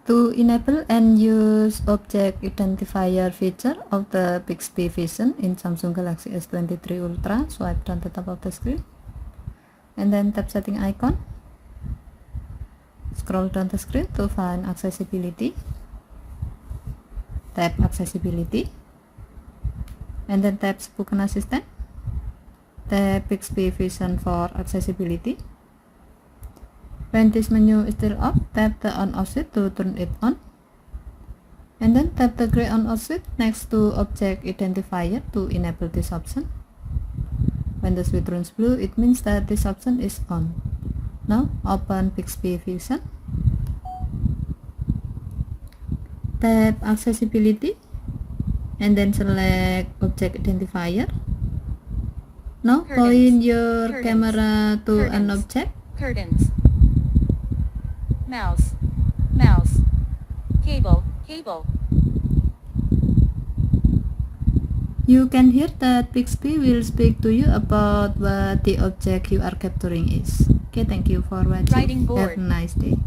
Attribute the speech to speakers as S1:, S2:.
S1: To enable and use object identifier feature of the Bixby Vision in Samsung Galaxy S23 Ultra, swipe down the top of the screen and then tap setting icon. Scroll down the screen to find accessibility. Tap accessibility and then tap spoken assistant. Tap Bixby Vision for accessibility. When this menu is still up, tap the on off switch to turn it on. And then tap the gray on off switch next to object identifier to enable this option. When the switch turns blue, it means that this option is on. Now open Bixby Vision. Tap accessibility and then select object identifier. Now point your camera to an object.
S2: Curtains. Mouse. Cable.
S1: You can hear that Bixby will speak to you about what the object you are capturing is. Okay, thank you for watching.
S2: Writing board.
S1: Have a nice day.